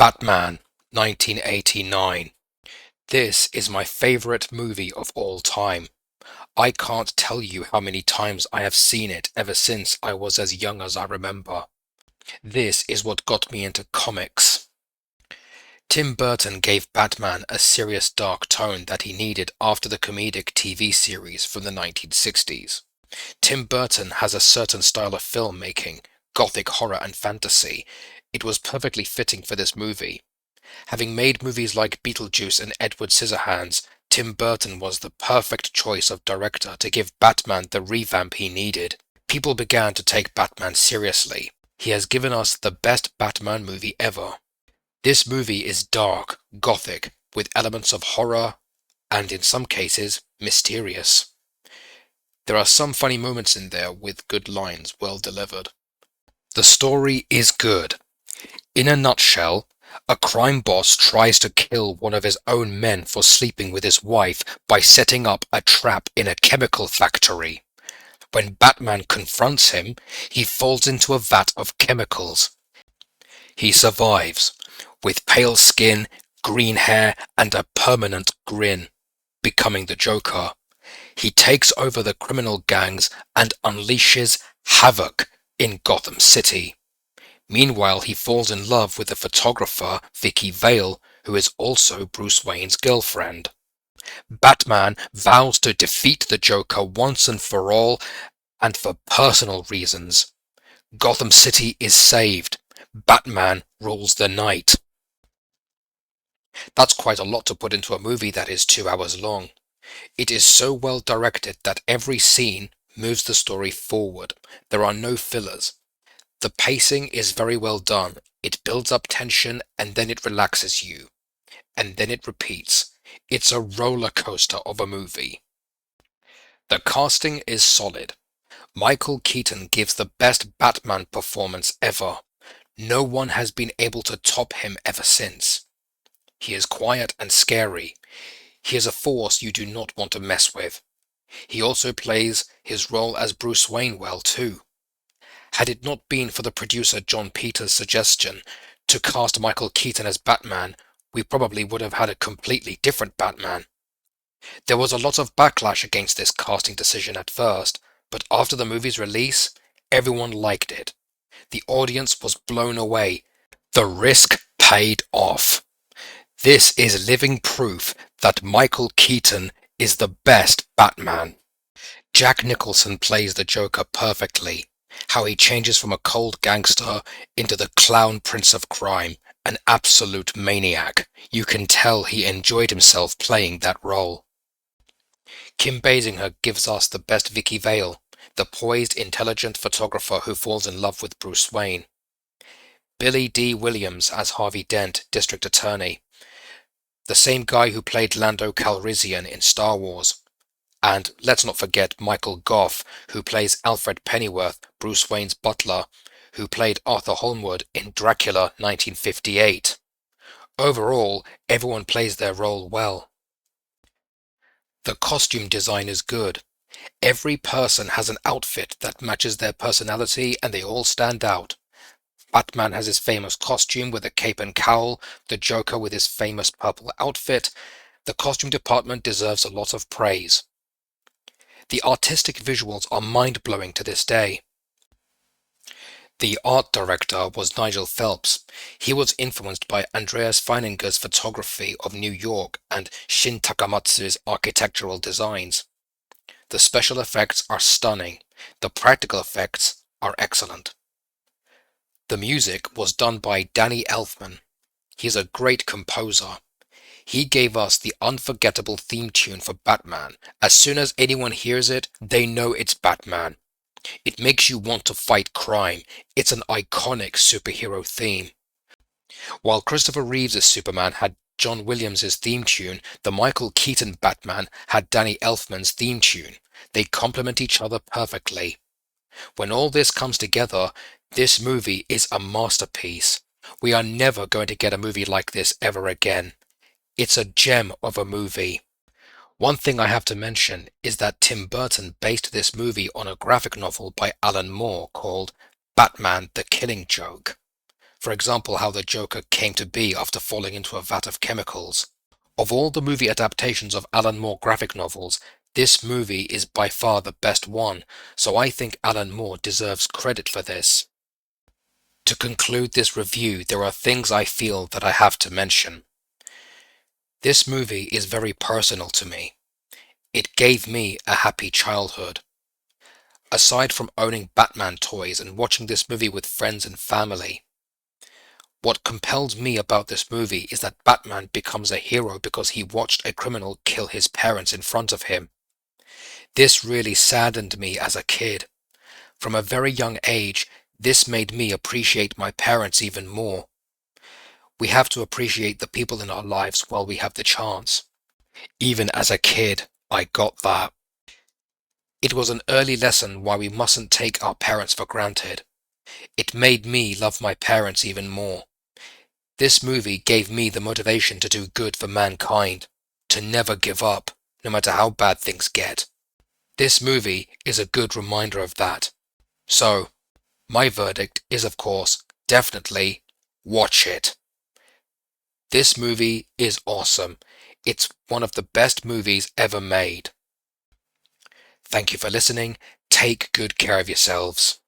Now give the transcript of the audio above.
Batman, 1989. This is my favorite movie of all time. I can't tell you how many times I have seen it ever since I was as young as I remember. This is what got me into comics. Tim Burton gave Batman a serious dark tone that he needed after the comedic TV series from the 1960s. Tim Burton has a certain style of filmmaking, gothic horror and fantasy. It was perfectly fitting for this movie. Having made movies like Beetlejuice and Edward Scissorhands, Tim Burton was the perfect choice of director to give Batman the revamp he needed. People began to take Batman seriously. He has given us the best Batman movie ever. This movie is dark, gothic, with elements of horror, and in some cases, mysterious. There are some funny moments in there with good lines well delivered. The story is good. In a nutshell, a crime boss tries to kill one of his own men for sleeping with his wife by setting up a trap in a chemical factory. When Batman confronts him, he falls into a vat of chemicals. He survives, with pale skin, green hair, and a permanent grin, becoming the Joker. He takes over the criminal gangs and unleashes havoc in Gotham City. Meanwhile, he falls in love with the photographer Vicky Vale, who is also Bruce Wayne's girlfriend. Batman vows to defeat the Joker once and for all, and for personal reasons. Gotham City is saved. Batman rules the night. That's quite a lot to put into a movie that is 2 hours long. It is so well directed that every scene moves the story forward. There are no fillers. The pacing is very well done. It builds up tension and then it relaxes you. And then it repeats. It's a roller coaster of a movie. The casting is solid. Michael Keaton gives the best Batman performance ever. No one has been able to top him ever since. He is quiet and scary. He is a force you do not want to mess with. He also plays his role as Bruce Wayne well too. Had it not been for the producer Jon Peters' suggestion to cast Michael Keaton as Batman, we probably would have had a completely different Batman. There was a lot of backlash against this casting decision at first, but after the movie's release, everyone liked it. The audience was blown away. The risk paid off. This is living proof that Michael Keaton is the best Batman. Jack Nicholson plays the Joker perfectly. How he changes from a cold gangster into the clown prince of crime, an absolute maniac. You can tell he enjoyed himself playing that role. Kim Basinger gives us the best Vicky Vale, the poised, intelligent photographer who falls in love with Bruce Wayne. Billy D. Williams as Harvey Dent, District Attorney, the same guy who played Lando Calrissian in Star Wars. And let's not forget Michael Gough, who plays Alfred Pennyworth, Bruce Wayne's butler, who played Arthur Holmwood in Dracula 1958. Overall, everyone plays their role well. The costume design is good. Every person has an outfit that matches their personality and they all stand out. Batman has his famous costume with a cape and cowl, the Joker with his famous purple outfit. The costume department deserves a lot of praise. The artistic visuals are mind-blowing to this day. The art director was Nigel Phelps. He was influenced by Andreas Feininger's photography of New York and Shin Takamatsu's architectural designs. The special effects are stunning. The practical effects are excellent. The music was done by Danny Elfman. He's a great composer. He gave us the unforgettable theme tune for Batman. As soon as anyone hears it, they know it's Batman. It makes you want to fight crime. It's an iconic superhero theme. While Christopher Reeves' Superman had John Williams' theme tune, the Michael Keaton Batman had Danny Elfman's theme tune. They complement each other perfectly. When all this comes together, this movie is a masterpiece. We are never going to get a movie like this ever again. It's a gem of a movie. One thing I have to mention is that Tim Burton based this movie on a graphic novel by Alan Moore called Batman the Killing Joke. For example, how the Joker came to be after falling into a vat of chemicals. Of all the movie adaptations of Alan Moore graphic novels, this movie is by far the best one, so I think Alan Moore deserves credit for this. To conclude this review, there are things I feel that I have to mention. This movie is very personal to me. It gave me a happy childhood. Aside from owning Batman toys and watching this movie with friends and family, what compels me about this movie is that Batman becomes a hero because he watched a criminal kill his parents in front of him. This really saddened me as a kid. From a very young age, this made me appreciate my parents even more. We have to appreciate the people in our lives while we have the chance. Even as a kid, I got that. It was an early lesson why we mustn't take our parents for granted. It made me love my parents even more. This movie gave me the motivation to do good for mankind, to never give up, no matter how bad things get. This movie is a good reminder of that. So, my verdict is of course, definitely, watch it. This movie is awesome. It's one of the best movies ever made. Thank you for listening. Take good care of yourselves.